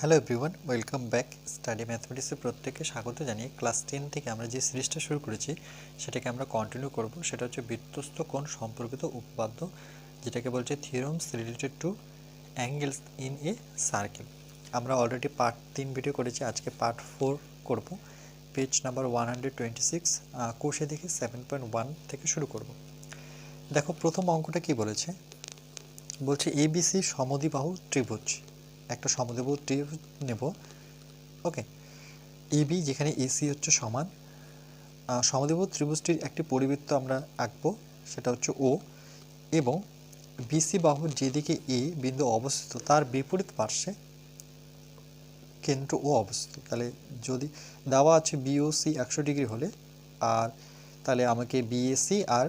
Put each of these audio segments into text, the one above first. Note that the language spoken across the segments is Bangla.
Hello everyone, welcome back. Study ম্যাথমেটিক্সে প্রত্যেককে স্বাগত জানিয়ে ক্লাস 10 থেকে আমরা যে সিরিজটা শুরু করেছি সেটাকে আমরা কন্টিনিউ করব। সেটা হচ্ছে বৃত্তস্থ কোণ সম্পর্কিত উপপাদ্য, যেটাকে বলছে theorems related to angles in a circle. আমরা অলরেডি পার্ট 3 ভিডিও করেছি, আজকে পার্ট 4 করব। পেজ নাম্বার 126, কোষে দেখে 7.1 থেকে শুরু করব। দেখো প্রথম অঙ্কটা কি বলেছে, বলছে এবিসি সমদ্বিবাহু ত্রিভুজ। একটা সমদ্বিবাহু ত্রিভুজ নেব, ওকে। এবি যেখানে এসি হচ্ছে সমান, সমদ্বিবাহু ত্রিভুজটির একটি পরিবৃত্ত আমরা আঁকবো, সেটা হচ্ছে ও, এবং বিসি বাহুর যেদিকে এ বিন্দু অবস্থিত তার বিপরীত পার্শ্বে কেন্দ্র ও অবস্থিত। তাহলে যদি দেওয়া আছে বিওসি 100 ডিগ্রি হলে, আর তাহলে আমাকে বিএসি আর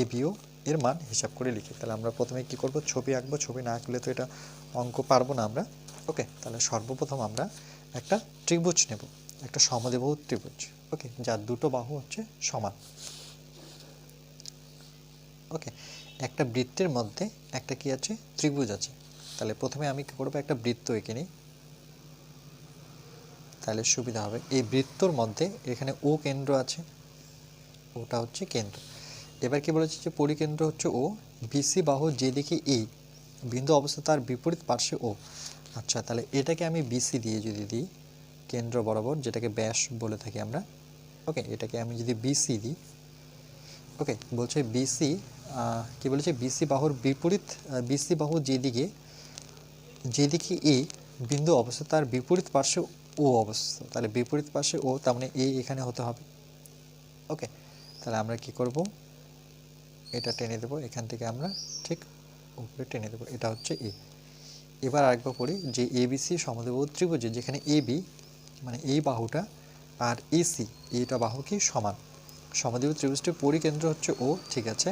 এবিও এর মান হিসাব করে লিখি। তাহলে আমরা প্রথমে কি করব, ছবি আঁকবো। ছবি না আঁকলে তো এটা অঙ্ক পারবো না আমরা, ওকে। তাহলে সর্বপ্রথম আমরা একটা ত্রিভুজ নেব, একটা সমদ্বিবাহু ত্রিভুজ, ওকে, যার দুটো বাহু হচ্ছে সমান, ওকে। একটা বৃত্তের মধ্যে একটা কি আছে, ত্রিভুজ আছে। তাহলে প্রথমে আমি কি করবো, একটা বৃত্ত এঁকে নিই, তাহলে সুবিধা হবে। এই বৃত্তর মধ্যে এখানে ও কেন্দ্র আছে, ওটা হচ্ছে কেন্দ্র। এবার কি বলেছে যে পরিকেন্দ্র হচ্ছে ও, বিসি বাহু যেদিকে এ বিন্দু অবস্থা তার বিপরীত পার্শ্বে ও। আচ্ছা, তাহলে এটাকে আমি বিসি দিয়ে যদি দিই, কেন্দ্র বরাবর, যেটাকে ব্যাস বলে থাকি আমরা, ওকে। এটাকে আমি যদি বিসি দিই, ওকে, বলছে বিসি কি বলেছে, বিসি বাহুর বিপরীত, বিসি বাহু যেদিকে যেদিকে এ বিন্দু অবস্থা তার বিপরীত পার্শ্বে ও অবস্থা। তাহলে বিপরীত পার্শ্বে ও, তার মানে এ এখানে হতে হবে, ওকে। তাহলে আমরা কি করব, এটা টেনে দেবো এখান থেকে, আমরা ঠিক উপরে টেনে দেবো, এটা হচ্ছে এ। এবার আরেকবার পড়ি যে এবিসি সমদ্বিবাহু ত্রিভুজে যেখানে এবি মানে এই বাহুটা আর এসি এইটা বাহু কি সমান, সমদ্বিবাহু ত্রিভুজটির পরিকেন্দ্র হচ্ছে ও, ঠিক আছে।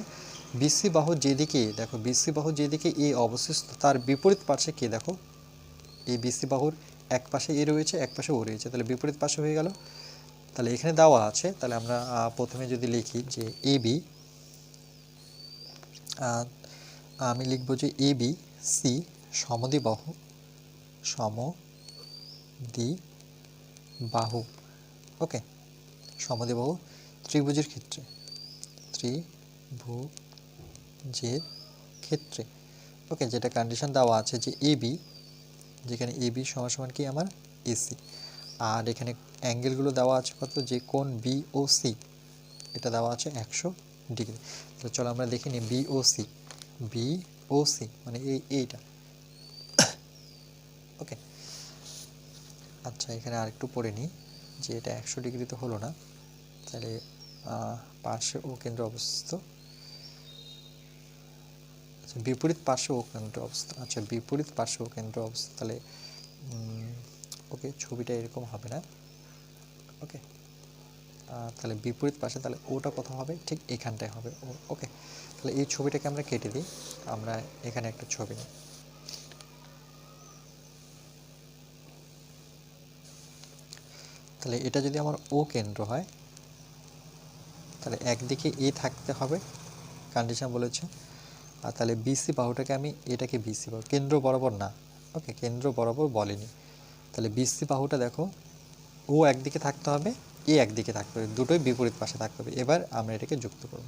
বিসি বাহু যেদিকে, দেখো বিসি বাহু যেদিকে এ অবস্থিত তার বিপরীত পার্শ্বে কে, দেখো এই বিসি বাহুর এক পাশে এ রয়েছে, এক পাশে ও রয়েছে, তাহলে বিপরীত পাশে হয়ে গেল। তাহলে এখানে দেওয়া আছে, তাহলে আমরা প্রথমে যদি লিখি যে এবি, আমি লিখব যে এবি সি সমদ্বিবাহু, সমদ্বিবাহু, ওকে, সমদ্বিবাহু ত্রিভুজের ক্ষেত্রে, ত্রিভুজের ক্ষেত্রে, ওকে, যেটা কন্ডিশন দেওয়া আছে যে এবি, যেখানে এবি সমান সমান কি আমার এসি, আর এখানে অ্যাঙ্গেলগুলো দেওয়া আছে কত, যে কোণ বি ও সি এটা দেওয়া আছে 100 ডিগ্রি। তো চলো আমরা দেখে নিই বিওসি, বিওসি মানে এইটা, ওকে। আচ্ছা, এখানে আরেকটু পড়ে নিই যে এটা 100 ডিগ্রি তো হলো না, তাহলে পার্শ্বে ও কেন্দ্র অবস্থিত, আচ্ছা বিপরীত পার্শ্বে ও কেন্দ্র অবস্থিত, আচ্ছা বিপরীত পার্শ্বে ও কেন্দ্র অবস্থিত, তাহলে ওকে, ছবিটা এরকম হবে না, ওকে। তাহলে বিপরীত পাশে, তাহলে ওটা কোথাও হবে, ঠিক এখানটায় হবে, ওকে। তাহলে এই ছবিটাকে আমরা কেটে দিই, আমরা এখানে একটা ছবি নিই। তাহলে এটা যদি আমার ও কেন্দ্র হয়, তাহলে একদিকে এ থাকতে হবে, কন্ডিশন বলেছে। আর তাহলে বিসি বাহুটাকে আমি, এটাকে বিসি বাহু, কেন্দ্র বরাবর না, ওকে, কেন্দ্র বরাবর বলেনি। তাহলে বিসি বাহুটা দেখো, ও একদিকে থাকতে হবে, এ একদিকে থাকতে হবে, দুটোই বিপরীত পাশে থাকতে হবে। এবার আমরা এটাকে যুক্ত করব,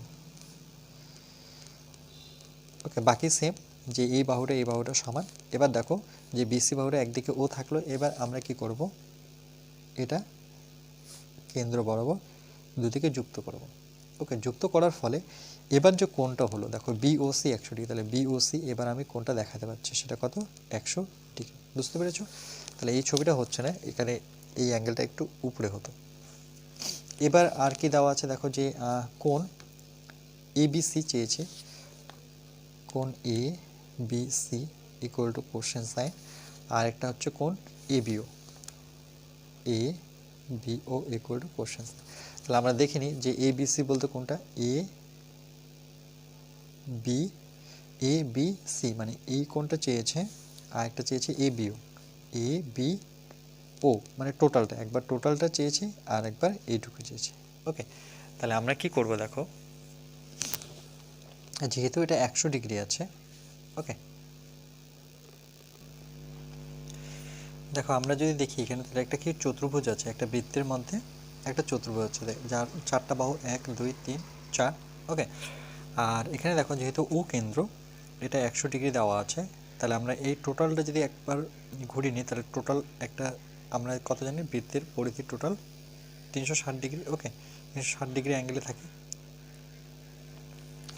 ওকে। বাকি সেম, যে এই বাহুটা সমান। এবার দেখো যে বিসি বাহুটা একদিকে ও থাকলো, এবার আমরা কি করব, এটা কেন্দ্র বরাবর দুদিকে যুক্ত করব, ওকে। যুক্ত করার ফলে এবার যে কোণটা হলো, দেখো বিওসি 100 ডিগ্রি, তাহলে বিওসি এবার আমি কোণটা দেখাতে পারছি, সেটা কত, 100 ডিগ্রি, বুঝতে পেরেছো? তাহলে এই ছবিটা হচ্ছে না, এখানে এই অ্যাঙ্গেলটা একটু উপরে হতো। এবার আর কি দেওয়া আছে, দেখো যে কোণ এবিসি চেয়েছে, কোণ A B C equal to question sign, আর একটা হচ্ছে কোণ ABO, A BO equal to question sign. তাহলে আমরা দেখে নিই যে এ বি সি বলতে কোনটা, বি এ বি সি মানে এই কোণটা চেয়েছে, আর একটা চেয়েছে এ বিও, এ বি ও মানে টোটালটা, একবার টোটালটা চেয়েছে আর একবার এইটুকু চেয়েছে, ওকে। তাহলে আমরা কি করব, দেখো যেহেতু এটা 100 ডিগ্রি আছে, ওকে, দেখো আমরা যদি দেখি এখানে তাহলে একটা কি চতুর্ভুজ আছে, একটা বৃত্তের মধ্যে একটা চতুর্ভুজ আছে যার চারটা বাহু 1 2 3 4। ওকে, আর এখানে দেখো যেহেতু ও কেন্দ্র, এটা 100 ডিগ্রি দেওয়া আছে, তাহলে আমরা এই টোটালটা যদি একবার ঘুরিয়ে নিই তাহলে টোটাল একটা আমরা কত জানি বৃত্তের পরিধি টোটাল 360 ডিগ্রি। ওকে, 360 ডিগ্রি অ্যাঙ্গেলে থাকে।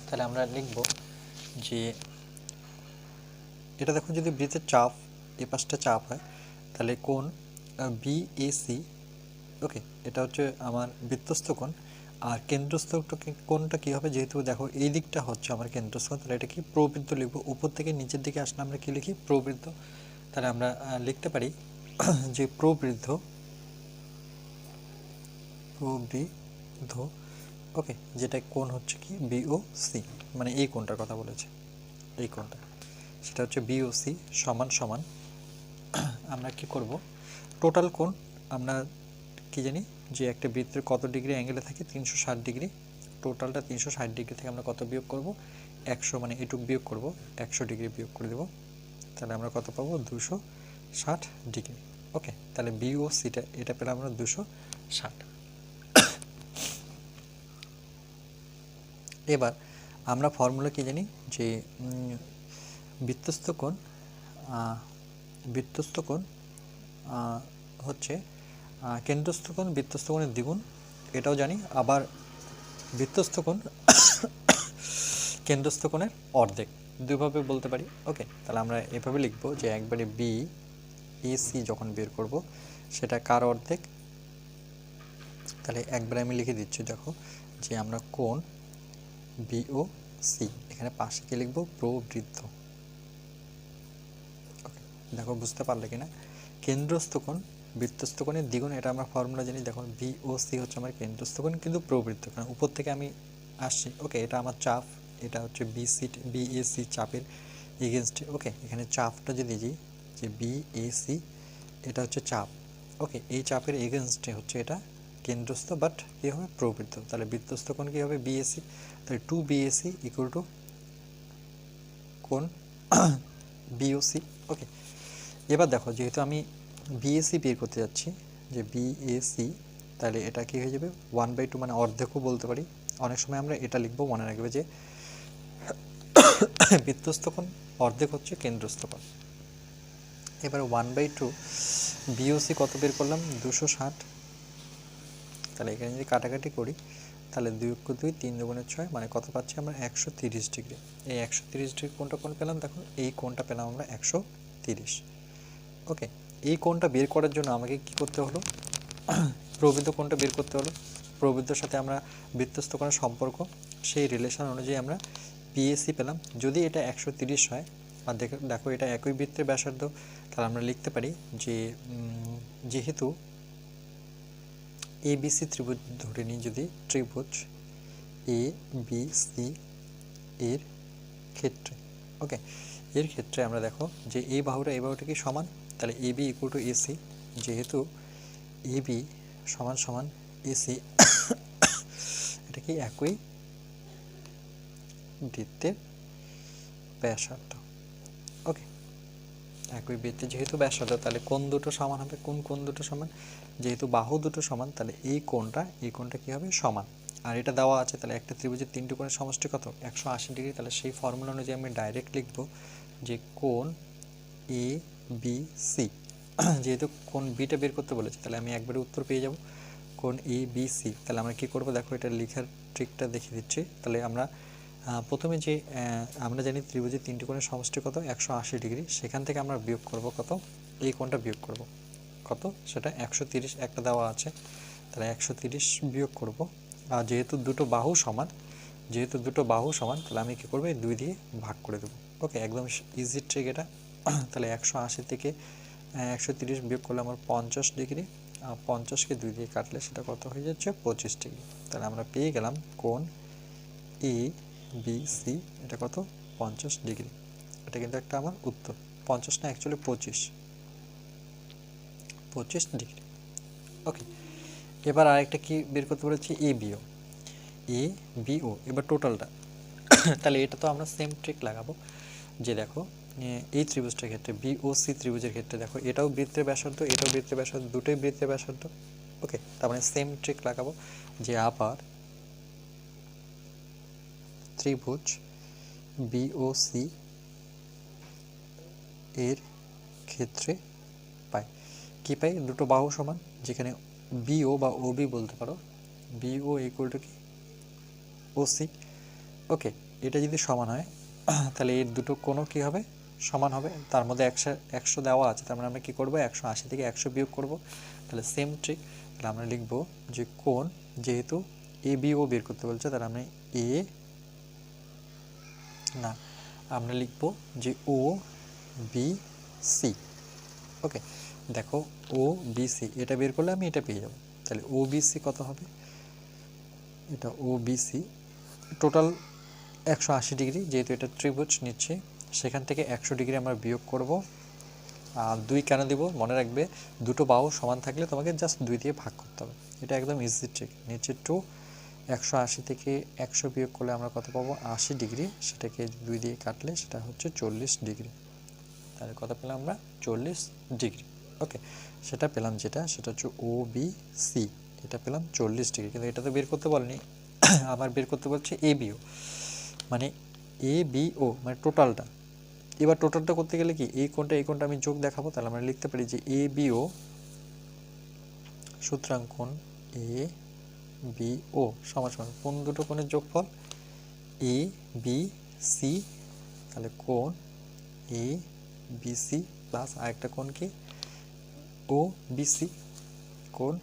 তাহলে আমরা লিখব যে এটা দেখো যদি বৃত্তের চাপ এই পাশটা চাপ হয় তাহলে কোণ বিএসি, ওকে, এটা হচ্ছে আমার বৃত্তস্থ কোণ। আর কেন্দ্রস্থ কোণটা কী হবে, যেহেতু দেখো এই দিকটা হচ্ছে আমার কেন্দ্রস্থ কোণ, তাহলে এটা কি প্রবৃত্ত লিখব। উপর থেকে নিচের দিকে আসলে আমরা কি লিখি, প্রবৃত্ত। তাহলে আমরা লিখতে পারি যে প্রবৃদ্ধ, ওকে, যেটা কোণ হচ্ছে কি বিওসি, মানে এই কোণটার কথা বলেছে, এই কোণটা সেটা হচ্ছে বিওসি সমান সমান আমরা কি করব, টোটাল কোণ আমরা কি জানি যে একটা বৃত্তের কত ডিগ্রি অ্যাঙ্গেলে থাকে 360 ডিগ্রি, টোটালটা 360 ডিগ্রি থেকে আমরা কত বিয়োগ করব, 100, মানে এটুক বিয়োগ করব, 100 ডিগ্রি বিয়োগ করে দেব, তাহলে আমরা কত পাবো 260 ডিগ্রি। ওকে, তাহলে বিওসিটা এটা পেলাম আমরা 260। এবার আমরা ফর্মুলা কি জানি যে বৃত্তস্থ কোণ হচ্ছে কেন্দ্রস্থ কোণ বৃত্তস্থ কোণের দ্বিগুণ, এটাও জানি। আবার বৃত্তস্থ কোণ কেন্দ্রস্থ কোণের অর্ধেক, দুইভাবে বলতে পারি। ওকে, তাহলে আমরা এভাবে লিখব যে একবারে বি এসি যখন বের করব সেটা কার অর্ধেক, তাহলে একবারে আমি লিখে দিচ্ছি, দেখো যে আমরা কোণ বিও সি এখানে পাশে কি লিখব, প্রবৃদ্ধ। ওকে, দেখো বুঝতে পারলে কিনা, কেন্দ্রস্থ কোণ বৃত্তস্থ কোণের দ্বিগুণ, এটা আমরা ফর্মুলা জানি। দেখো বিওসি হচ্ছে আমার কেন্দ্রস্থ কোণ কিন্তু প্রবৃদ্ধ, কারণ উপর থেকে আমি আসছি। ওকে, এটা আমার চাপ, এটা হচ্ছে বিএসি চাপের এগেনস্টে। ওকে, এখানে চাপটা যদি দিই যে বিএসি, এটা হচ্ছে চাপ। ওকে, এই চাপের এগেনস্টে হচ্ছে এটা কেন্দ্রস্থ, বাট কী হবে, প্রবৃদ্ধ। তাহলে বৃত্তস্থ কোণ কী হবে, বিএসি। তাহলে 2BAC ইকুয়াল টু কোণ বিওসি। ওকে, এবার দেখো যেহেতু আমি বিএসি বের করতে যাচ্ছি, যে বিএসি, তাহলে এটা কি হয়ে যাবে 1/2, মানে অর্ধেকও বলতে পারি। অনেক সময় আমরা এটা লিখবো, মনে রাখবে যে বৃত্তস্থ কোণ অর্ধেক হচ্ছে কেন্দ্রস্থ কোণ। এবার 1/2 বিওসি কত বের করলাম, 260। তাহলে এখানে যদি কাটাকাটি করি তাহলে 2 × 2 3 × 2 = 6, মানে কত পাচ্ছি আমরা 130 ডিগ্রি। এই 130 ডিগ্রি কোণটা কোণ পেলাম, দেখো এই কোণটা পেলাম আমরা 130। ওকে, এই কোণটা বের করার জন্য আমাকে কি করতে হলো, প্রবৃদ্ধ কোণটা বের করতে হলো। প্রবৃদ্ধর সাথে আমরা বৃত্তস্থ কোণের সম্পর্ক, সেই রিলেশন অনুযায়ী আমরা বিএসি পেলাম। যদি এটা 130 হয় আর দেখো এটা একই বৃত্তের ব্যাসার্ধ, তাহলে আমরা লিখতে পারি যে যেহেতু এবিসি ত্রিভুজ ধরে নিই, যদি ত্রিভুজ এ বি সি এর ক্ষেত্রে, ওকে, এর ক্ষেত্রে আমরা দেখো যে এই বাহুটা এই বাহুটা কি সমান, তাহলে এবি ইকুয়াল টু এসি, যেহেতু এবি সমান সমান এসি, এটা কি একই বৃত্তের ব্যাসার্ধ। ওকে, একই বৃত্তে যেহেতু ব্যাসার্ধ, তাহলে কোণ দুটো সমান হবে। কোণ দুটো সমান, যেহেতু বাহু দুটো সমান, তাহলে এই কোণটা কি হবে, সমান। আর এটা দেওয়া আছে, তাহলে একটা ত্রিভুজের তিনটি কোণের সমষ্টি কত, 180 ডিগ্রি। তাহলে সেই ফর্মুলা অনুযায়ী আমি ডাইরেক্ট লিখব যে কোণ এ বি সি, যেহেতু কোণ বিটা বের করতে বলেছে, তাহলে আমি একবারে উত্তর পেয়ে যাব, কোণ এ বি সি। তাহলে আমরা কী করব, দেখো এটা লেখার ট্রিকটা দেখিয়ে দিচ্ছি। তাহলে আমরা প্রথমে যে আমরা জানি ত্রিভুজের তিনটি কোণের সমষ্টি কত, 180 ডিগ্রি। সেখান থেকে আমরা বিয়োগ করব কত, এই কোণটা বিয়োগ করব কত, সেটা 130 একটা দেওয়া আছে, তাহলে 130 বিয়োগ করব। আর যেহেতু দুটো বাহু সমান, তাহলে আমি কী করবো, এই 2 দিয়ে ভাগ করে দেবো। ওকে, একদম ইজি ট্রিক এটা। তাহলে 180 থেকে 130 বিয়োগ করলে আমার 50 ডিগ্রি, 50কে 2 দিয়ে কাটলে সেটা কত হয়ে যাচ্ছে, 25 ডিগ্রি। তাহলে আমরা পেয়ে গেলাম কোণ এ বি সি, এটা কত, 50 ডিগ্রি। এটা কিন্তু একটা আমার উত্তর, 50 না, অ্যাকচুয়ালি 25 ডিগ্রি। ওকে, এবার আরেকটা কি বের করতে বলেছি, এ বিও। এবার টোটালটা, তাহলে এটা তো আমরা সেম ট্রিক লাগাবো, যে দেখো এই ত্রিভুজটার ক্ষেত্রে বিওসি ত্রিভুজের ক্ষেত্রে দেখো এটাও বৃত্তের ব্যাসার্ধ, এটাও বৃত্তের ব্যাসার্ধ, দুটোই বৃত্তের ব্যাসার্ধ। ওকে, তার মানে সেম ট্রিক লাগাবো যে আবার ত্রিভুজ বিওসি এর ক্ষেত্রে পাই কি পাই, দুটো বাহু সমান, যেখানে বিও বা ওবি বলতে পারো, বিও ইকুয়াল টু কি ওসি। ওকে, এটা যদি সমান হয় তাহলে এর দুটো কোণও কী হবে, সমান হবে। তার মধ্যে 100 দেওয়া আছে, তার মানে আমরা কী করবো, 180 থেকে 100 বিয়োগ করব। তাহলে সেম ট্রিক, তাহলে আমরা লিখব যে কোণ, যেহেতু এ বিও বের করতে বলছে, তাহলে আমরা আমরা লিখব যে ও বি সি। ওকে, দেখো ও বি সি এটা বের করলে আমি এটা পেয়ে যাব। তাহলে ও বি সি কত হবে, এটা ও বি সি টোটাল 180 ডিগ্রি, যেহেতু এটা ত্রিভুজ নিচ্ছে, সেখান থেকে 100 ডিগ্রি আমরা বিয়োগ করব। আর 2 কেন দিব, মনে রাখবে দুটো বাহু সমান থাকলে তোমাকে জাস্ট 2 দিয়ে ভাগ করতে হবে, এটা একদম ইজি ট্রিক। নিচে 180 থেকে 100 বিয়োগ করলে আমরা কত পাবো, 80 ডিগ্রি, সেটাকে 2 দিয়ে কাটলে সেটা হচ্ছে 40 ডিগ্রি। তাহলে কত পেলাম আমরা, 40 ডিগ্রি। ওকে, সেটা পেলাম, সেটা হচ্ছে ও বি সি, এটা পেলাম 40 ডিগ্রি। কিন্তু এটা তো বের করতে বলেনি, আমার বের করতে বলছে এ বিও, মানে এ বিও মানে টোটালটা। এবার টোটালটা করতে গেলে কি, এই কোণটা আমি যোগ দেখাবো, তাহলে আমরা লিখতে পারি যে এ বিও, সুতরাং কোণ এ বিও সমান সমান কোণ দুটো কোণের যোগফল এ বি সি। তাহলে কোণ এ বি সি প্লাস আরেকটা কোণ কি ও বি সি, কোণ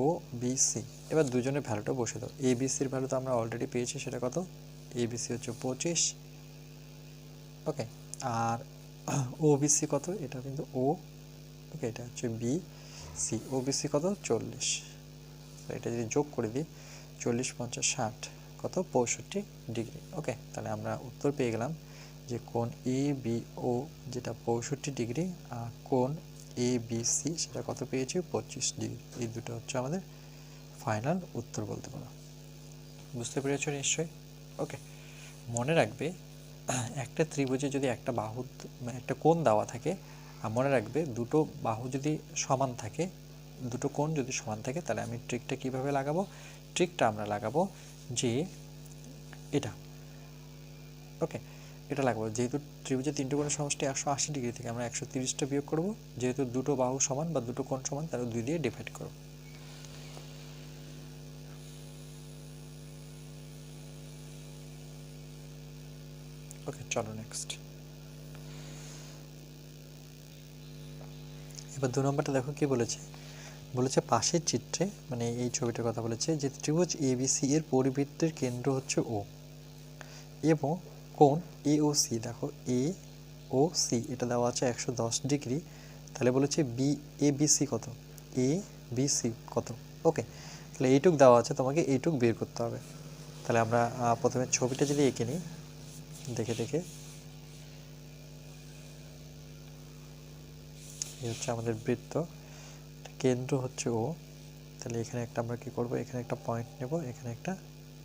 ও বি সি। এবার দুজনের ভ্যালুটা বসে দাও, এ বি সির ভ্যালু তো আমরা অলরেডি পেয়েছি, সেটা কত, এ বি সি হচ্ছে 25। ওকে, আর ও বি সি কত, এটা কিন্তু ও, ওকে এটা হচ্ছে বি সি, ও বি সি কত 40। এটা যদি যোগ করে দিই 40 50 60 কত 65 ডিগ্রি। ওকে, তাহলে আমরা উত্তর পেয়ে গেলাম যে কোণ এ বি ও যেটা 65 ডিগ্রি, আর কোণ এ বি সি সেটা কত পেয়েছি 25 ডিগ্রি। এই দুটো হচ্ছে আমাদের ফাইনাল উত্তর বলতে পারো। বুঝতে পেরেছো নিশ্চয়ই? ওকে, মনে রাখবে একটা ত্রিভুজে যদি একটা বাহু একটা কোণ দেওয়া থাকে, আর মনে রাখবে দুটো বাহু যদি সমান থাকে, দুটো কোণ যদি সমান থাকে, তাহলে আমি ট্রিকটা কিভাবে লাগাবো, ট্রিকটা আমরা লাগাবো যে এটা, ওকে এটা লাগাবো, যেহেতু ত্রিভুজের তিনটে কোণের সমষ্টি 180 ডিগ্রি থেকে আমরা 130টা বিয়োগ করব, যেহেতু দুটো বাহু সমান বা দুটো কোণ সমান, তাহলে 2 দিয়ে ডিভাইড করব। ওকে, চলো নেক্সট। এবার 2 নম্বরটা দেখো কি বলেছে, বলেছে পাশের চিত্রে, মানে এই ছবিটার কথা বলেছে, যে ত্রিভুজ এবিসি এর পরিবৃত্তের কেন্দ্র হচ্ছে ও এবং কোণ এ ও সি, দেখো এ ও সি এটা দেওয়া আছে 110 ডিগ্রি। তাহলে বলেছে বি এ বি সি কত, এ বি সি কত। ওকে, তাহলে এইটুক দেওয়া আছে, তোমাকে এইটুক বের করতে হবে। তাহলে আমরা প্রথমে ছবিটা যদি এঁকে নিই, দেখে দেখে, এই হচ্ছে আমাদের বৃত্ত, কেন্দ্র হচ্ছে ও। তাহলে এখানে একটা আমরা কি করব, এখানে একটা পয়েন্ট নেব, এখানে একটা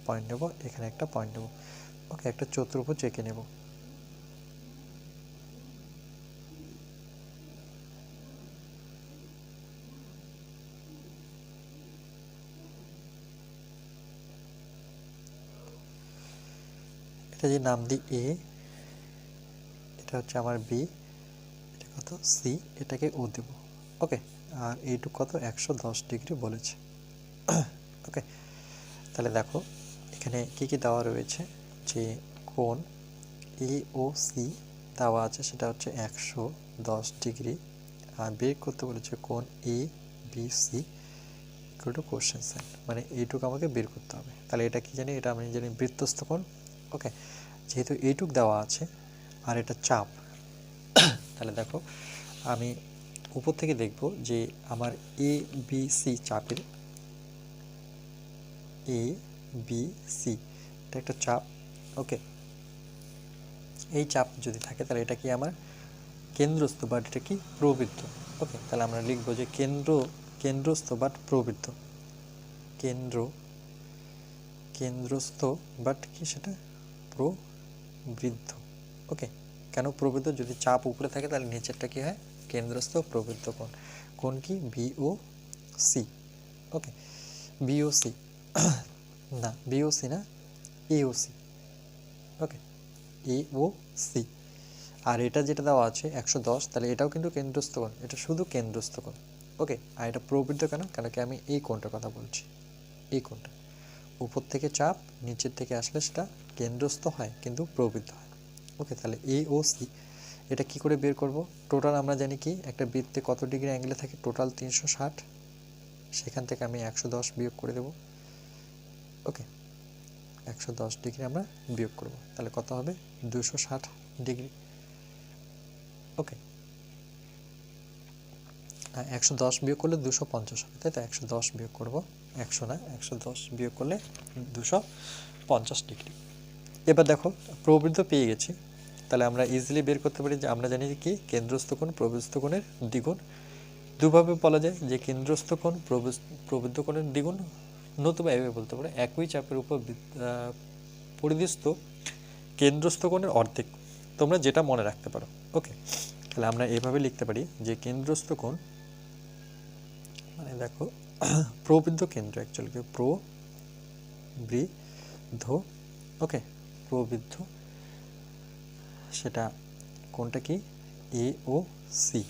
পয়েন্ট নেব, এখানে একটা পয়েন্ট নেব। ওকে, একটা চতুর্ভুজ এঁকে নেব। এটা যে নাম দিই এ, এটা হচ্ছে আমার বি, এটা কত সি, এটাকে ও দেব। ওকে, আর এইটুকু কত 110 ডিগ্রি বলেছে। ওকে, তাহলে দেখো এখানে কি কি দেওয়া রয়েছে, যে কোণ এ ও সি দেওয়া আছে, সেটা হচ্ছে 110 ডিগ্রি, আর বের করতে বলেছে কোণ A B C equal to question sign, মানে এইটুকু আমাকে বের করতে হবে। তাহলে এটা কি জানি, এটা আমি জানি বৃত্তস্থ কোণ। ওকে, যেহেতু এইটুক দেওয়া আছে আর এটা চাপ, তাহলে দেখো আমি উপর থেকে দেখব যে আমার এ বি সি চাপের, এ বি সি এটা একটা চাপ। ওকে, এই চাপ যদি থাকে তাহলে এটা কি আমার কেন্দ্রস্থ, বাট এটা কি প্রবৃত্ত। ওকে, তাহলে আমরা লিখব যে কেন্দ্রস্থ বাট প্রবৃত্ত, কেন্দ্রস্থ বাট কি সেটা প্রবৃদ্ধ। ওকে, কেন প্রবৃদ্ধ? যদি চাপ উপরে থাকে তাহলে নিচেরটা কি হয়? কেন্দ্রস্থ প্রবৃদ্ধ কোণ। কোণ কি? বিওসি। ওকে, বিওসি না, বিওসি না, এওসি। ওকে, এওসি। আর এটা যেটা দেওয়া আছে 110, তাহলে এটাও কিন্তু কেন্দ্রস্থ কোণ, এটা শুধু কেন্দ্রস্থ কোণ। ওকে, আর এটা প্রবৃদ্ধ কেন? কেন কি আমি এই কোণটার কথা বলছি, এই কোণটা উপর থেকে চাপ নিচের থেকে আসলে সেটা কেন্দ্রস্থ হয় কিন্তু প্রবৃদ্ধ হয়। ওকে, তাহলে এওসি এটা কি করে বের করব? টোটাল আমরা জানি কি একটা বৃত্তে কত ডিগ্রি অ্যাঙ্গেলে থাকে? টোটাল 360, সেখান থেকে আমি 110 বিয়োগ করে দেব। ওকে, 110 ডিগ্রি আমরা বিয়োগ করব, তাহলে কত হবে? 260 ডিগ্রি। ওকে, 110 বিয়োগ করলে 250 হবে, তাই তো? 110 বিয়োগ করব, 100 না, 110 বিয়োগ করলে 250 ডিগ্রি। এবার দেখো প্রবৃদ্ধ পেয়ে গেছি, তাহলে আমরা ইজিলি বের করতে পারি যে আমরা জানি কি কেন্দ্রস্থ কোণ প্রবৃদ্ধ কোণের দ্বিগুণ। দুভাবে বলা যায় যে কেন্দ্রস্থ কোণ প্রবৃদ্ধ কোণের দ্বিগুণ, নতুবা এভাবে বলতে পারো একই চাপের উপর পরিদৃষ্ট কেন্দ্রস্থ কোণের অর্ধেক। তোমরা যেটা মনে রাখতে পারো। ওকে, তাহলে আমরা এভাবে লিখতে পারি যে কেন্দ্রস্থ কোণ মানে দেখো প্রবৃদ্ধ কেন্দ্র, অ্যাকচুয়ালি প্রবৃদ্ধ। ওকে, প্রবৃদ্ধ, সেটা কোণটা কি? এ ও সি।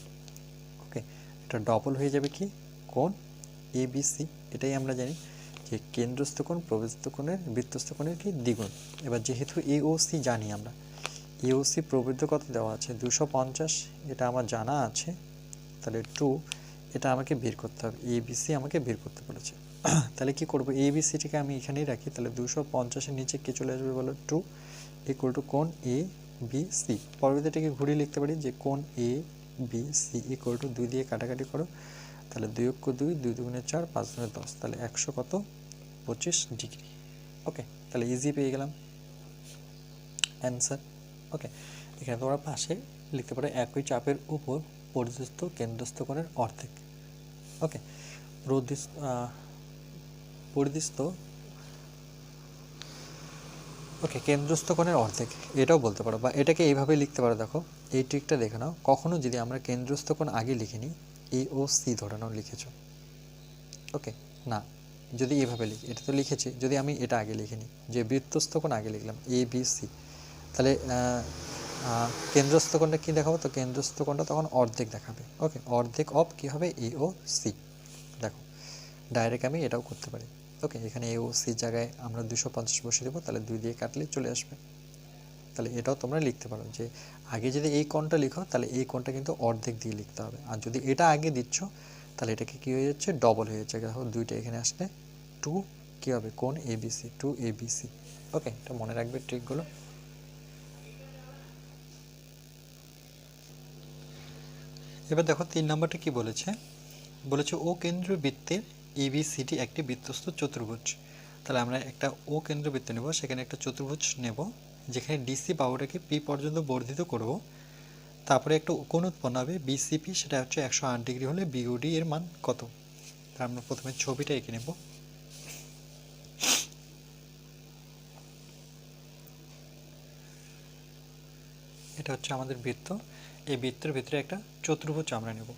ওকে, এটা ডবল হয়ে যাবে কি? কোণ এ বি সি। এটাই আমরা জানি যে কেন্দ্রস্থ কোণ প্রবৃদ্ধ কোণের বৃত্তস্থ কোণের কি? দ্বিগুণ। এবার যেহেতু এ ও সি জানি আমরা, এ ও সি প্রবৃদ্ধ কত দেওয়া আছে? 250, এটা আমার জানা আছে, তাহলে 2 এটা আমাকে বের করতে হবে, এ বি সি আমাকে বের করতে বলেছে। তাহলে কি করব? এ বি সিটিকে আমি এখানেই রাখি, তাহলে 250-এর নিচে কি চলে আসবে বলো? 2 ইকুয়াল টু কোণ এ বি সি। পরবর্তীটাকে ঘুরিয়ে লিখতে পারি যে কোণ A B C equal two 2 দিয়ে কাটাকাটি করো, তাহলে 2 অক্ষ 2, 2 দুগুণে 4, 5 দুগুণে 10, তাহলে 100 কত? 25 ডিগ্রি। ওকে, তাহলে ইজি পেয়ে গেলাম অ্যান্সার। ওকে, এখানে তোমরা পাশে লিখতে পারো একই চাপের উপর পরিদৃষ্ট কেন্দ্রস্থ কোণের অর্ধেক। ওকে, পরিদৃষ্ট ওকে কেন্দ্রস্থ কোণের অর্ধেক, এটাও বলতে পারো, বা এটাকে এইভাবে লিখতে পারো। দেখো এই ট্রিকটা দেখে নাও, কখনো যদি আমরা কেন্দ্রস্থ কোণ আগে লিখে নিই, এ ও সি ধরে নাও লিখেছ। ওকে, না, যদি এইভাবে লিখি, এটা তো লিখেছি, যদি আমি এটা আগে লিখে নিই যে বৃত্তস্থ কোণ আগে লিখলাম এ বি সি, তাহলে কেন্দ্রস্থ কোণটা কী দেখাবো? তো কেন্দ্রস্থ কোণটা তখন অর্ধেক দেখাবে। ওকে, অর্ধেক অফ কী হবে? এ ও সি। দেখো ডাইরেক্ট আমি এটাও করতে পারি। ওকে, এখানে এ ও সির জায়গায় আমরা 250 বসিয়ে দেবো, তাহলে 2 দিয়ে কাটলে চলে আসবে। তাহলে এটাও তোমরা লিখতে পারো যে আগে যদি এই কোণটা লিখো তাহলে এই কোণটা কিন্তু অর্ধেক দিয়ে লিখতে হবে, আর যদি এটা আগে দিচ্ছ তাহলে এটাকে কী হয়ে যাচ্ছে? ডবল হয়ে যাচ্ছে। দেখো 2টা এখানে আসলে 2 কী হবে? কোণ A B C, 2 A B C. ওকে, এটা মনে রাখবে ট্রিকগুলো। এবার দেখো 3 নম্বরটা কি বলেছে? বলেছে ও কেন্দ্রীয় বৃত্তের এবিসিডি একটি বৃত্তস্থ চতুর্ভুজ। তাহলে আমরা একটা ও কেন্দ্র বৃত্ত নেব, সেখানে একটা চতুর্ভুজ নেব, যেখানে ডিসি বাহুটাকে পি পর্যন্ত বর্ধিত করব, তারপরে একটা কোণ উৎপন্ন হবে বিসিপি, সেটা হচ্ছে 108 ডিগ্রি হলে বিওডি এর মান কত? তাহলে আমরা প্রথমে ছবিটা এঁকে নেব। এটা হচ্ছে আমাদের বৃত্ত, এই বৃত্তের ভিতরে একটা চতুর্ভুজ আমরা নেব।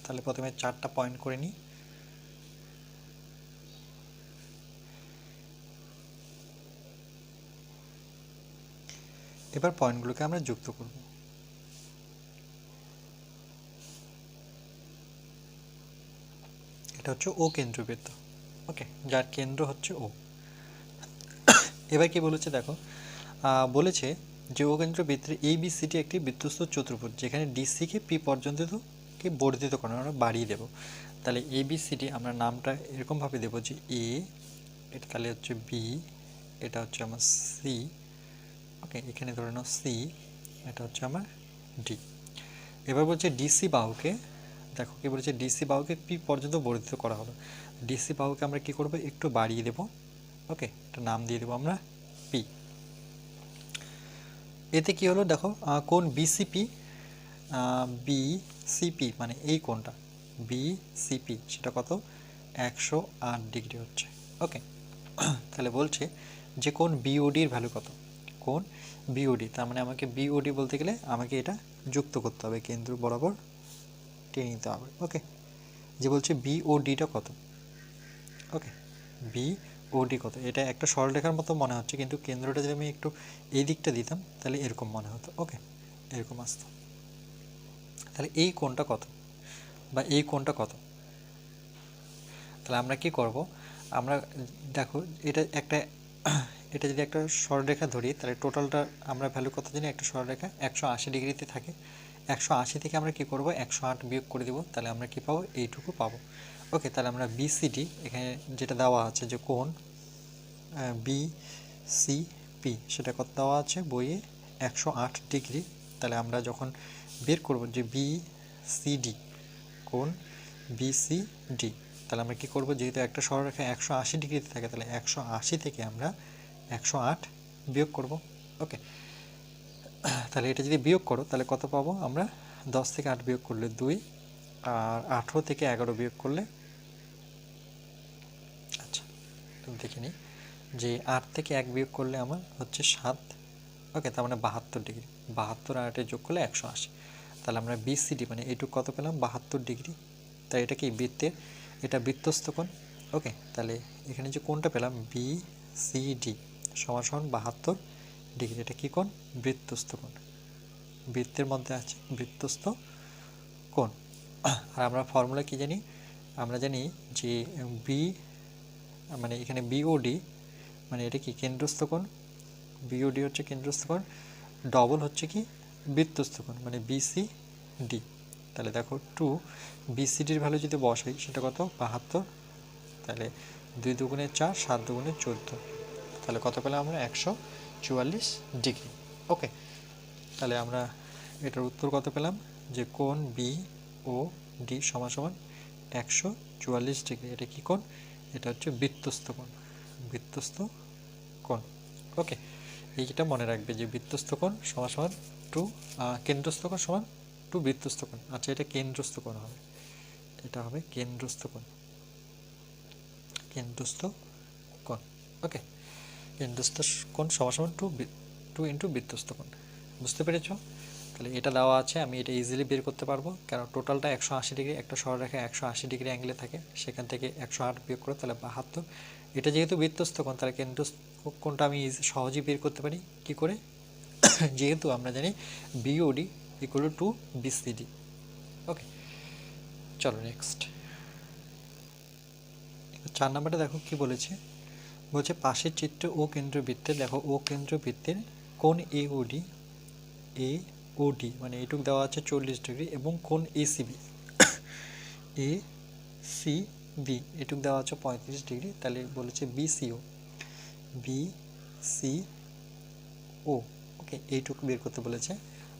তাহলে প্রথমে 4টা পয়েন্ট করে নিই। এবার পয়েন্টগুলোকে আমরা যুক্ত করব। এটা হচ্ছে ও কেন্দ্রবৃত্ত। ওকে, যার কেন্দ্র হচ্ছে ও। এবার কি বলেছে দেখো, বলেছে যে ও কেন্দ্র বৃত্তের এবিসিটি একটি বৃত্তস্থ চতুর্ভুজ, যেখানে ডিসিকে পি পর্যন্ত কে বর্ধিত করানো, আমরা বাড়িয়ে দেব। তাহলে এবিসিডি আমরা নামটা এরকমভাবে দেবো যে এ, এটা তাহলে হচ্ছে বি, এটা হচ্ছে আমার সি। ওকে, এখানে ধরে নাও সি, এটা হচ্ছে আমার ডি। এবার বলছে ডিসি বাহুকে, দেখো কি বলেছে, ডিসি বাহুকে পি পর্যন্ত বর্ধিত করা হলো। ডিসি বাহুকে আমরা কি করব? একটু বাড়িয়ে দেব। ওকে, এটা নাম দিয়ে দেবো আমরা পি। এতে কি হলো দেখো, কোণ বিসিপি, বিসিপি মানে এই কোণটা বিসিপি, সেটা কত? 108 ডিগ্রি হচ্ছে। ওকে, তাহলে বলছে যে কোণ বিওডির ভ্যালু কত, কোণ বিওডি, তার মানে আমাকে বিওডি বলতে গেলে আমাকে এটা যুক্ত করতে হবে, কেন্দ্র বরাবর টেনে নিতে হবে। ওকে, যে বলছে বিওডিটা কত, ওকে বিওডি কত, এটা একটা সরলরেখার মতো মনে হচ্ছে, কিন্তু কেন্দ্রটা যদি আমি একটু এই দিকটা দিতাম তাহলে এরকম মনে হতো। ওকে, এরকম আসতো। তাহলে এই কোণটা কত বা এই কোণটা কত, তাহলে আমরা কি করব, আমরা দেখো এটা একটা এটা যদি একটা সরলরেখা ধরি তাহলে টোটালটা আমরা ভ্যালু কত জানি, একটা সরলরেখা 180 ডিগ্রিতে থাকে, 180 থেকে আমরা কি করব 108 বিয়োগ করে দেব, তাহলে আমরা কি পাবো, এইটুকু পাবো। ওকে, তাহলে আমরা বিসিডি এখানে যেটা দেওয়া আছে যে কোণ বিসিপি সেটা কত দেওয়া আছে বইয়ে 108 ডিগ্রি, তাহলে আমরা যখন বের করব যে বিসিডি কোণ বিসিডি, তাহলে আমরা কি করব, যেহেতু একটা সরলরেখা 180 ডিগ্রিতে থাকে তাহলে 180 থেকে আমরা 108 বিয়োগ করব। ওকে, তাহলে এটা যদি বিয়োগ করো তাহলে কত পাবো আমরা, 10 থেকে 8 বিয়োগ করলে 2, আর 18 থেকে 11 বিয়োগ করলে, আচ্ছা দেখে নিই, যে 8 থেকে 1 বিয়োগ করলে আমার হচ্ছে 7। ওকে, তার মানে 72 ডিগ্রি, 72 আর 8 যোগ করলে 180, তাহলে আমরা বিসিডি মানে এইটুকু কত পেলাম, 72 ডিগ্রি। তাই এটা কি বৃত্তের, এটা বৃত্তস্থ কোণ। ওকে, তাহলে এখানে যে কোণটা পেলাম বিসিডি সমান সমান 72 ডিগ্রি, এটা কি কোণ, বৃত্তস্থ কোণ, বৃত্তের মধ্যে আছে বৃত্তস্থ কোণ। আর আমরা ফর্মুলা কি জানি, আমরা জানি যে বি মানে এখানে বিওডি মানে এটা কি কেন্দ্রস্থ কোণ, বিওডি হচ্ছে কেন্দ্রস্থ কোণ, ডবল হচ্ছে কি বৃত্তস্থ কোণ মানে বিসিডি। তাহলে দেখো 2 বিসিডির ভ্যালু যদি বসাই সেটা কত 72, তাহলে 2 দুগুণে 4, 7 দুগুণে 14, তাহলে কত পেলাম আমরা 144 ডিগ্রি। ওকে, তাহলে আমরা এটার উত্তর কত পেলাম, যে কোণ বি ও ডি সমান সমান 144 ডিগ্রি। এটা কি কোণ, এটা হচ্ছে বৃত্তস্থ কোণ, বৃত্তস্থ কোণ। ওকে, এইটা মনে রাখবে যে বৃত্তস্থ কোণ সমান সমান 2 কেন্দ্রস্থ কোণ সমান 2 বৃত্তস্থ কোণ। আচ্ছা, এটা কেন্দ্রস্থ কোণ হবে, এটা হবে কেন্দ্রস্থ কোণ, কেন্দ্রস্থ কোণ। ওকে, কেন্দ্রস্থ কোণ সমান সমান 2 ইন্টু বৃত্তস্থ কোণ। বুঝতে পেরেছ? তাহলে এটা দেওয়া আছে, আমি এটা ইজিলি বের করতে পারবো, কারণ টোটালটা 180 ডিগ্রি, একটা সরলরেখা 180 ডিগ্রি অ্যাঙ্গেলে থাকে, সেখান থেকে 108 বিয়োগ করে তাহলে 72। এটা যেহেতু বৃত্তস্থ কোণ তাহলে কেন্দ্রস্থ কোণটা আমি সহজেই বের করতে পারি কি করে, যেহেতু আমরা জানি বিওডি ইকুয়াল টু বিসিডি। ওকে, চলো নেক্সট 4 নাম্বারটা দেখো কি বলেছে, বলছে পাশের চিত্রে ও কেন্দ্রবৃত্তে, দেখো ও কেন্দ্রবৃত্তের কোণ এওডি মানে এইটুকু দেওয়া আছে 40 ডিগ্রি, এবং কোণ এসিবি এটুকু দেওয়া আছে 35 ডিগ্রি, তাহলে বলেছে বিসিও। ওকে, এইটুকু বের করতে বলেছে,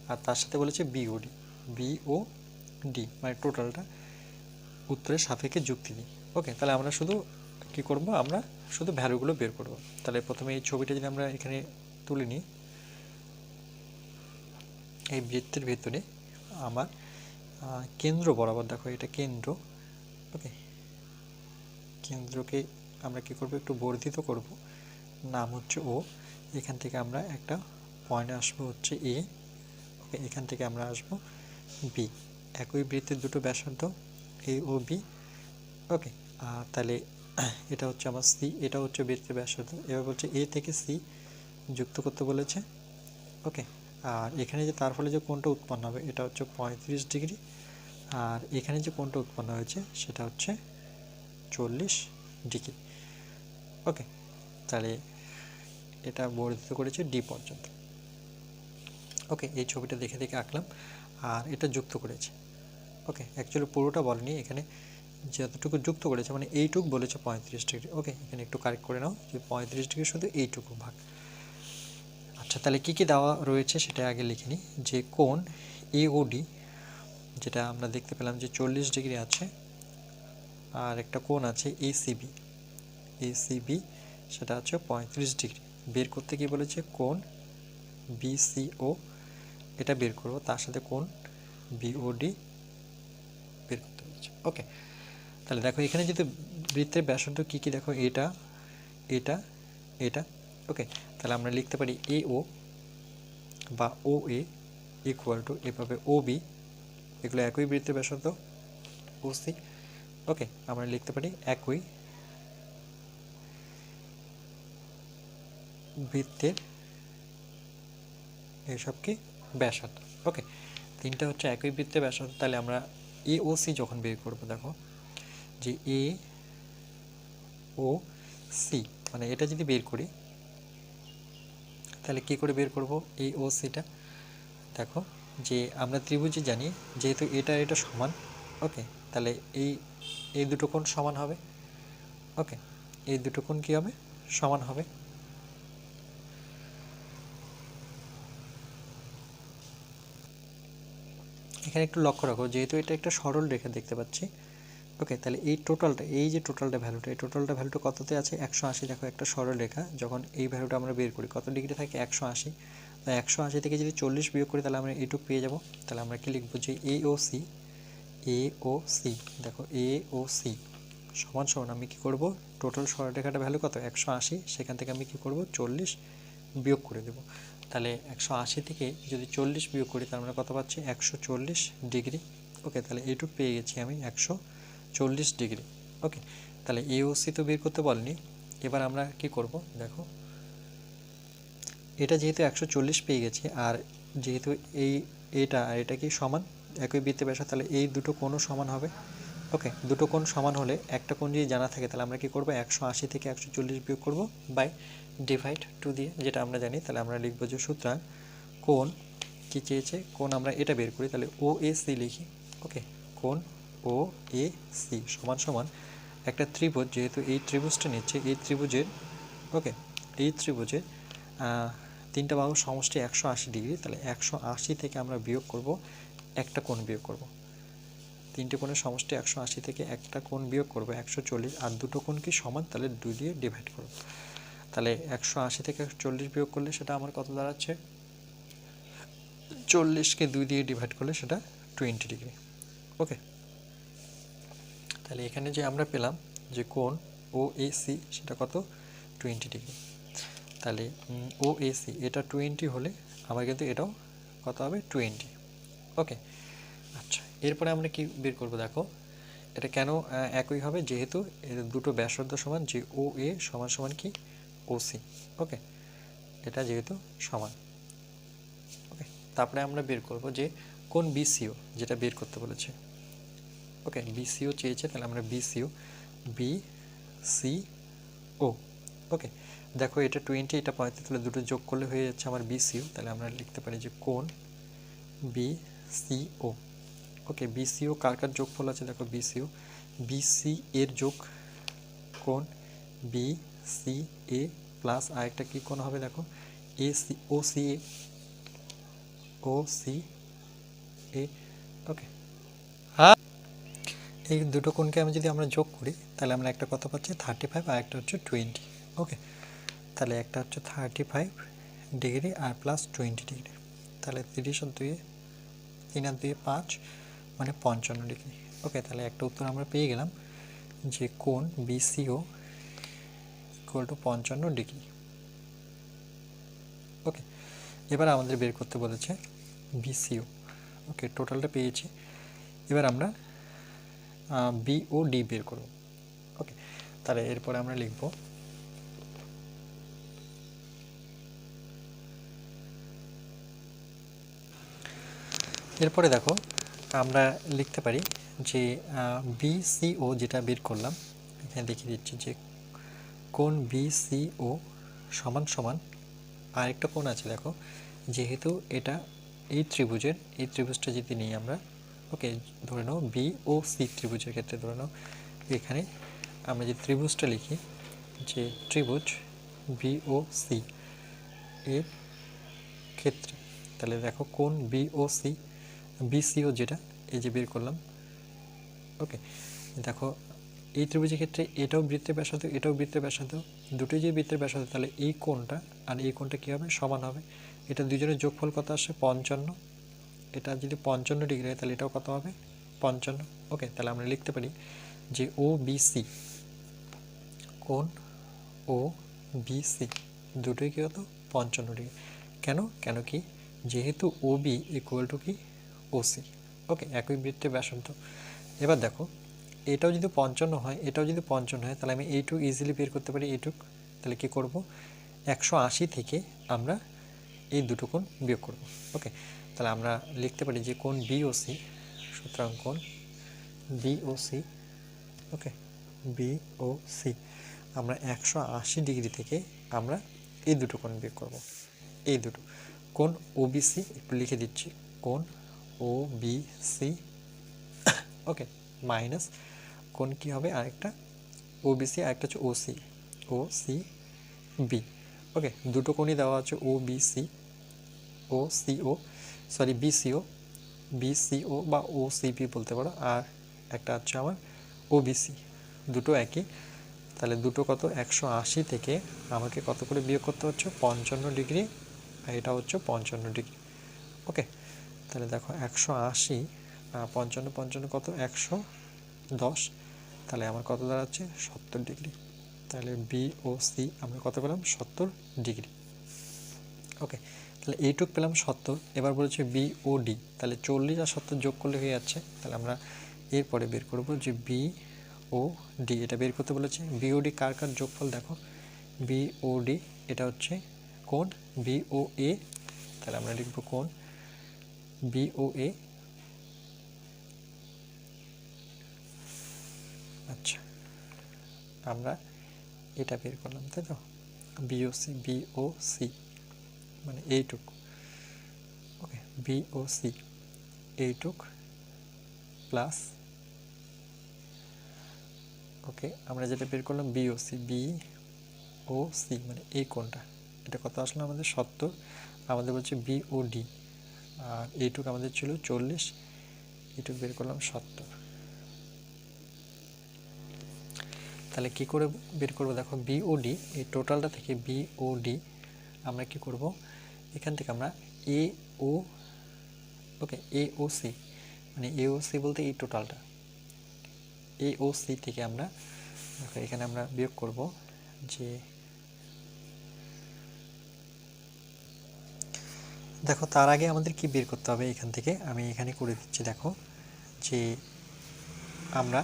আর তার সাথে বলেছে বিওডি মানে টোটালটা উত্তরের সাপেক্ষে যুক্তি দিই। ওকে, তাহলে আমরা শুধু কি করব, আমরা শুধু ভ্যালুগুলো বের করব। তাহলে প্রথমে এই ছবিটা যদি আমরা এখানে তুলে নিই, এই বৃত্তের ভিতরে আমার কেন্দ্র বরাবর, দেখো এটা কেন্দ্র। ওকে, কেন্দ্রকে আমরা কি করব, একটু বর্ধিত করব, নাম হচ্ছে ও, এখান থেকে আমরা একটা পয়েন্টে আসবো হচ্ছে এ। ওকে, এখান থেকে আমরা আসব বি, একই বৃত্তের দুটো ব্যাসার্ধ এ ও বি। ওকে, আর তাহলে এটা হচ্ছে আমার সি, এটা হচ্ছে বৃত্তের ব্যাসার্ধ, এবার বলছে এ থেকে সি যুক্ত করতে বলেছে। ওকে, আর এখানে যে তার ফলে যে কোণটা উৎপন্ন হবে এটা হচ্ছে 35 ডিগ্রি, আর এখানে যে কোণটা উৎপন্ন হয়েছে সেটা হচ্ছে 40 ডিগ্রি। ওকে, তাহলে এটা বর্ধিত করেছে ডি পর্যন্ত। ওকে, এই ছবিটা দেখে দেখে আঁকলাম, আর এটা যুক্ত করেছে। ওকে, অ্যাকচুয়ালি পুরোটা বলেনি, এখানে যতটুকু যুক্ত করেছে মানে এইটুকু বলেছে 35 ডিগ্রি। ওকে, এখানে একটু কারেক্ট করে নাও যে 35 ডিগ্রি শুধু এইটুকু ভাগ। আচ্ছা, তাহলে কী কী দেওয়া রয়েছে সেটা আগে লিখে নিই, যে কোণ এওডি যেটা আমরা দেখতে পেলাম যে 40 ডিগ্রি আছে, আর একটা কোণ আছে এসিবি সেটা হচ্ছে 35 ডিগ্রি। বের করতে কি বলেছে, কোণ বিসিও এটা বের করবো, তার সাথে কোণ বিওডি বের করতে বলেছে। ওকে, তাহলে দেখো এখানে যদি বৃত্তের ব্যাসার্ধ কী কী, দেখো এটা এটা এটা ওকে, তাহলে আমরা লিখতে পারি AO বা OA ইকুয়াল টু এভাবে OB, এগুলো একই বৃত্তের ব্যাসার্ধ OC। ওকে, আমরা লিখতে পারি একই বৃত্তের এসব কি ব্যাসার্ধ। ওকে, তিনটা হচ্ছে একই বৃত্তের ব্যাসার্ধ। তাহলে আমরা AOC যখন বের করব, দেখো যে AOC মানে এটা যদি বের করি তাহলে কি করে বের করব AOCটা? দেখো যে আমরা ত্রিভুজে জানি যেহেতু এটা সমান, ওকে, তাহলে এই দুটো কোণ সমান হবে। ওকে, এই দুটো কোণ কি হবে? সমান হবে। এখানে একটু লক্ষ্য রাখো, যেহেতু এটা একটা সরল রেখা দেখতে পাচ্ছি। ওকে, তাহলে এই যে টোটালটা ভ্যালুটা, এই টোটালটা ভ্যালুটা কততে আছে? 180। দেখো একটা সরল রেখা, যখন এই ভ্যালুটা আমরা বের করি কত ডিগ্রি থাকে? 180। তো 180 থেকে যদি 40 বিয়োগ করি তাহলে আমরা এইটুকু পেয়ে যাব। তাহলে আমরা কি লিখবো? যে AOC দেখো AOC সমান সমান আমি কি করব? টোটাল সরলরেখাটা ভ্যালু কত? 180, সেখান থেকে আমি কি করব? 40 বিয়োগ করে দেব। তাহলে 180 থেকে যদি 40 বিয়োগ করি তাহলে আমরা কত পাচ্ছি? 140 ডিগ্রি। ওকে, তাহলে এইটুকু পেয়ে গেছি আমি 140 ডিগ্রি। ওকে, তাহলে AOC তো বের করতে বলেনি। এবার আমরা কি করব? দেখো এটা যেহেতু 140 পেয়ে গেছি, আর যেহেতু এটা কি সমান একই বৃত্তের ব্যাসার্ধ, তাহলে এই দুটো কোণও সমান হবে। ওকে, দুটো কোণ সমান হলে একটা কোণ যদি জানা থাকে তাহলে আমরা কি করব? 180 থেকে 140 বিয়োগ করব বাই ডিভাইড 2 দিয়ে, যেটা আমরা জানি। তাহলে আমরা লিখব যে সুতরাং কোণ কি চেয়েছে? কোণ আমরা এটা বের করি, তাহলে OAC লিখি। ওকে, কোণ OAC সমান সমান একটা ত্রিভুজ, যেহেতু এই ত্রিভুজটা নিচ্ছে, এই ত্রিভুজের তিনটা বাহুর সমষ্টি 180 ডিগ্রি। তাহলে 180 থেকে আমরা বিয়োগ করব একটা কোণ বিয়োগ করব। তিনটে কোণের সমষ্টি 180 থেকে একটা কোণ বিয়োগ করব 140, আর দুটো কোণ কি সমান? তাহলে 2 দিয়ে ডিভাইড করব। তাহলে 180 থেকে 140 বিয়োগ করলে সেটা আমার কত দাঁড়াচ্ছে? 40কে 2 দিয়ে ডিভাইড করলে সেটা 20 ডিগ্রি। ওকে, তাহলে এখানে যে আমরা পেলাম যে কোণ OAC সেটা কত? 20 ডিগ্রি। তাহলে OAC এটা 20 হলে আমার কিন্তু এটাও কত হবে? 20। ওকে, আচ্ছা, এরপরে আমরা কি বের করব? দেখো এটা কেন একই হবে? যেহেতু এর দুটো ব্যাসার্ধ সমান, যে OA সমান সমান কি OC। ওকে, এটা যেহেতু সমান। ওকে, তারপরে আমরা বের করব যে কোন BCO, যেটা বের করতে বলেছে। ওকে, BCO চেয়েছে, তাহলে আমরা BCO। ওকে, দেখো এটা 20, এটা 35, তাহলে দুটো যোগ করলে হয়ে যাচ্ছে আমার BCO। তাহলে আমরা লিখতে পারি যে কোণ BCO। ওকে, BCO কার কার যোগফল আছে? দেখো BC এর যোগ কোণ BCA প্লাস আরেকটা কি কোণ হবে? দেখো OCA। ওকে, এই দুটো কোণকে যদি আমরা যোগ করি তাহলে আমরা একটা কত পাচ্ছি? 35, আর একটা হচ্ছে 20। ওকে, তাহলে একটা হচ্ছে 35 ডিগ্রি আর প্লাস 20 ডিগ্রি। তাহলে 30 আর 2 3 আর 2 5 মানে 55 ডিগ্রি। ওকে, তাহলে একটা উত্তর আমরা পেয়ে গেলাম যে কোণ BCO ইকুয়াল টু 55 ডিগ্রি। ওকে, এবার আমাদের বের করতে বলেছে BCO। ওকে, টোটালটা পেয়েছি। এবার আমরা BOD বের করব। ওকে, তাহলে এরপরে আমরা লিখব এরপরে দেখো আমরা লিখতে পারি যে BCO যেটা বের করলাম, এখানে দেখিয়ে দিচ্ছি যে কোণ BCO সমান সমান আরেকটা কোণ আছে। দেখো যেহেতু এটা এই ত্রিভুজটা যদি নিই আমরা, ওকে, ধরে নাও BOC ত্রিভুজের ক্ষেত্রে ধরে নাও এখানে আমরা যে ত্রিভুজটা লিখি, যে ত্রিভুজ BOC এর ক্ষেত্রে, তাহলে দেখো কোণ BCO যেটা এই যে বের করলাম। ওকে, দেখো এই ত্রিভুজের ক্ষেত্রে এটাও বৃত্তের ব্যাসার্ধ, এটাও বৃত্তের ব্যাসার্ধ, দুটোই যে বৃত্তের ব্যাসার্ধ, তাহলে এই কোণটা আর এই কোণটা কী হবে? সমান হবে। এটা দুজনের যোগফল কত আসে? 55। এটা যদি 55 ডিগ্রি হয় তাহলে এটাও কত হবে? 55। ওকে, তাহলে আমরা লিখতে পারি যে OBC, কোণ OBC দুটোই কি হতো 55 ডিগ্রি। কেন কেন কি যেহেতু ওবি ইকুয়াল টু কি ওসি। ওকে, একই বৃত্তের ব্যাসার্ধ। এবার দেখো এটাও যদি 55 হয়, এটাও যদি 55 হয়, তাহলে আমি এইটুক ইজিলি বের করতে পারি। এইটুক তাহলে কি করব, 180 থেকে আমরা এই দুটো কোণ বিয়োগ করব। ওকে, তাহলে আমরা লিখতে পারি যে কোণ বিওসি, সুতরাং কোণ বিওসি, ওকে বিওসি আমরা 180 ডিগ্রি থেকে আমরা এই দুটো কোণ বিয়োগ করব। এই দুটো কোণ ওবিসি একটু লিখে দিচ্ছি, কোণ ওবিসি, ওকে, মাইনাস কোণ কি হবে আরেকটা ওবিসি, আরেকটা হচ্ছে ওসি, ওসি বি। ওকে, দুটো কোণই দেওয়া আছে ওবিসি, ওসিও, সরি বিসিও, বিসিও বা ওসিবি বলতে পারো, আর একটা হচ্ছে আমার ওবিসি, দুটো একই। তাহলে দুটো কত, 180 থেকে আমাকে কত করে বিয়োগ করতে হচ্ছে, 55 ডিগ্রি, আর এটা হচ্ছে 55 ডিগ্রি। ওকে, তাহলে দেখো 180 55 55 কত 110, তাহলে আমার কত দাঁড়াচ্ছে 70 ডিগ্রি। তাহলে বিওসি আমরা কত পেলাম 70 ডিগ্রি। ওকে, তাহলে এইটুক পেলাম 70। এবার বলেছে বিওডি, তাহলে 40 আর 70 যোগ করলে হয়ে যাচ্ছে। তাহলে আমরা এরপরে বের করব যে বিওডি, এটা বের করতে বলেছে। বিওডি কার কার যোগফল দেখো, বিওডি এটা হচ্ছে কোণ বিওএ, তাহলে আমরা লিখব কোণ বিওএ। আচ্ছা, আমরা এটা বের করলাম, তাই তো, বিওসি, বিওসি মানে এইটুক। ওকে, বিওসি এইটুক প্লাস, ওকে, আমরা যেটা বের করলাম বিওসি, বিওসি মানে এই কোণটা, এটা কত আসলো আমাদের 70, আমাদের বলছে বিওডি, আর এইটুক আমাদের ছিল 40, এইটুক বের করলাম 70। তাহলে কি করে বের করব দেখো, বিওডি এই টোটালটা থেকে বিওডি আমরা কি করব, এখান থেকে আমরা এও, ওকে এওসি মানে এওসি বলতে এই টোটালটা, এওসি থেকে আমরা এখানে আমরা বিয়োগ করব যে, দেখো তার আগে আমাদের কি বের করতে হবে, এখান থেকে আমি এখানে করে দিচ্ছি। দেখো যে আমরা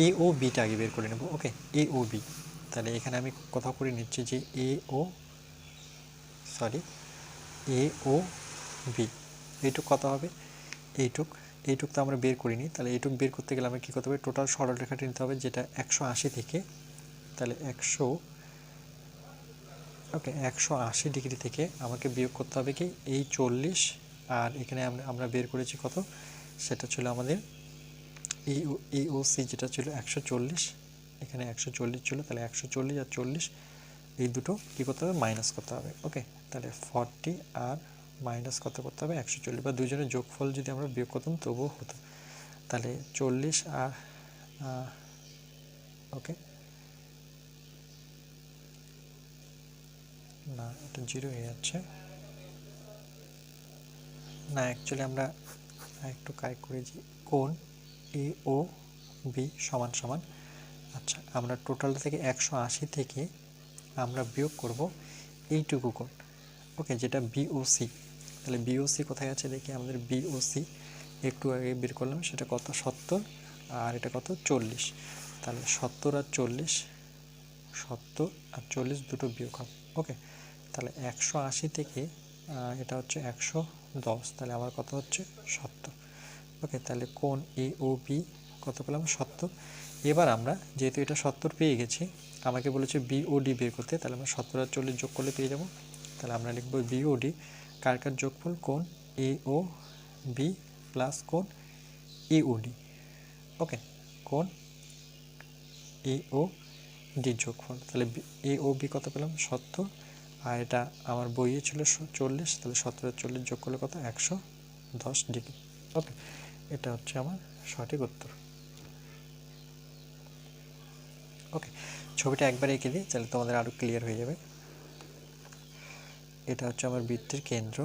এ ও বিটা আগে বের করে নেব। ওকে, এ ও বি, তাহলে এখানে আমি কোথাও করে নিচ্ছি যে এ ও বি, এইটুক কত হবে, এইটুক, এইটুক তো আমরা বের করিনি। তাহলে এইটুক বের করতে গেলে আমরা কী করতে হবে, টোটাল সরলরেখাটি নিতে হবে যেটা 180 থেকে, তাহলে 180 ডিগ্রি থেকে আমাকে বিয়োগ করতে হবে কি এই 40, আর এখানে আমরা বের করেছি কত, সেটা ছিল আমাদের ইওসি যেটা ছিল 140, এখানে 140 ছিল, তাহলে 140 আর 40 এই দুটো কী করতে হবে, মাইনাস করতে হবে। ওকে, তাহলে 40 আর মাইনাস কত করতে হবে 140, বা দুজনের যোগফল যদি আমরা বিয়োগ করতাম তবুও হতো। তাহলে 40 আর ওকে না, এটা 0 হয়ে যাচ্ছে না, অ্যাকচুয়ালি আমরা একটু কারেক্ট করেছি, কোণ এ ও বি সমান সমান, আচ্ছা আমরা টোটালটা থেকে 180 থেকে আমরা বিয়োগ করব এইটুকু কোণ, ওকে, যেটা বিওসি। তাহলে বিওসি কোথায় আছে দেখি, আমাদের বিওসি একটু আগে বের করলাম, সেটা কত 70, আর এটা কত 40, তাহলে 70 আর 40, 70 আর 40 দুটো বিয়োগ হবে। ওকে, তাহলে 180 থেকে এটা হচ্ছে 110, তাহলে আমার কত হচ্ছে 70। ওকে, তাহলে কোণ এ ও বি কত পেলাম 70। এবার আমরা যেহেতু এটা 70 পেয়ে গেছি, আমাকে বলেছে বিওডি বের করতে, তাহলে আমরা 70 আর 40 যোগ করলে পেয়ে যাব। তাহলে আমরা লিখব বিওডি কার কার যোগফল, কোণ এ ও বি প্লাস কোণ ইউডি। ওকে, কোণ এ ও ডি যোগফল, তাহলে এ ও বি কত পেলাম 70, আর এটা আমার বইয়ে ছিল 40, তাহলে 70 আর 40 যোগ করলে কত 110 ডিগ্রি। ওকে, এটা হচ্ছে আমার সঠিক উত্তর। ওকে, ছবিটা একবার এঁকে দিই, তাহলে তোমাদের আরও ক্লিয়ার হয়ে যাবে। এটা হচ্ছে আমার বৃত্তের কেন্দ্র,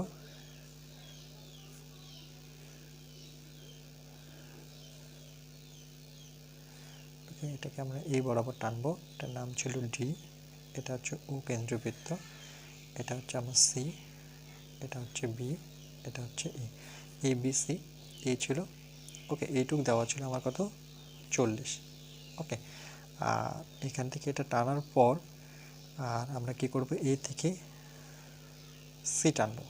এটাকে আমরা এই বরাবর টানবো, এটার নাম ছিল ডি, এটা হচ্ছে ও কেন্দ্রবৃত্ত। এটা হচ্ছে আমার সি, এটা হচ্ছে বি, এটা হচ্ছে এ বি সি এই ছিল। ওকে, এইটুক দেওয়া ছিল আমার কত 40। ওকে, আর এখান থেকে এটা টানার পর আর আমরা কি করব, এ থেকে সি টানবো।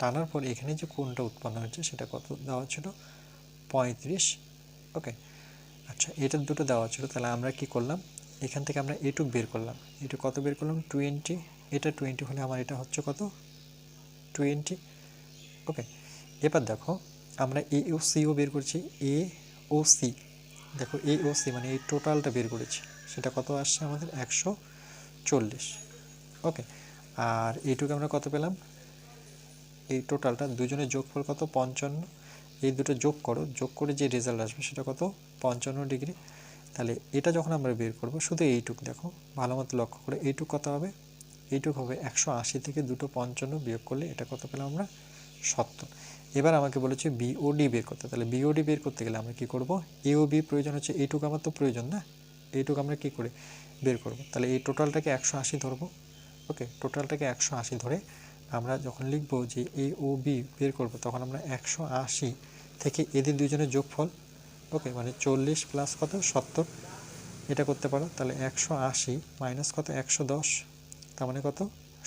টানার পর এখানে যে কোণটা উৎপন্ন হচ্ছে সেটা কত দেওয়া ছিল 35। ওকে, আচ্ছা এটার দুটো দেওয়া ছিল, তাহলে আমরা কি করলাম, এখান থেকে আমরা এটুক বের করলাম। এটা কত বের করলাম 20, এটা 20 হলে আমার এটা হচ্ছে কত 20। ওকে, এবার দেখো আমরা এ ও সিও বের করছি, এ ও সি, দেখো এ ও সি মানে এই টোটালটা বের করেছি, সেটা কত আসছে আমাদের 140। ওকে, আর এইটুকু আমরা কত পেলাম, এই টোটালটা দুজনের যোগফল কত 55। এই দুটো যোগ করো, যোগ করে যে রেজাল্ট আসবে সেটা কত 55 ডিগ্রি। তাহলে এটা যখন আমরা বের করব শুধু এইটুক দেখো ভালো মতো লক্ষ্য করে, এইটুক কত হবে, এইটুক হবে 180 থেকে দুটো 55 বিয়োগ করলে এটা কত পেলাম আমরা 70। এবার আমাকে বলেছে বিওডি বের করতে, তাহলে বিওডি বের করতে গেলে আমরা কি করব, এ ও বি প্রয়োজন হচ্ছে, এইটুক আমার তো প্রয়োজন না, এইটুক আমরা কি করে বের করব, তাহলে এই টোটালটাকে 180 ধরবো। ওকে, টোটালটাকে 180 ধরে আমরা যখন লিখব যে এ ও বি বের করব তখন আমরা 180 থেকে এদের দুজনের যোগফল, ওকে মানে 40 প্লাস কত 70 এটা করতে পারো, তাহলে 180 মাইনাস কত 110 তার মানে কত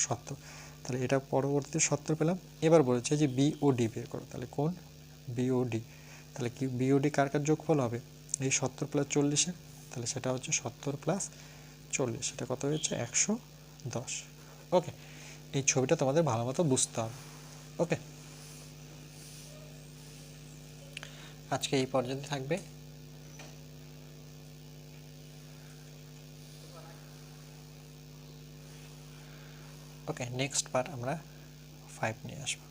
70। তাহলে এটা পরবর্তীতে 70 পেলাম। এবার বলেছে যে বিওডি বের করো, তাহলে কোন বিওডি, তাহলে কি বিওডি কার কার যোগফল হবে এই 70 প্লাস 40-এর, তাহলে সেটা হচ্ছে 70 প্লাস 40, সেটা কত হয়েছে 110। ওকে, এই ছবিটা তোমাদের ভালো মতো বুঝতে হবে। ওকে, আজকে এই পর্যন্ত থাকবে। ওকে, নেক্সট পার্ট আমরা 5 নিয়ে আসবো।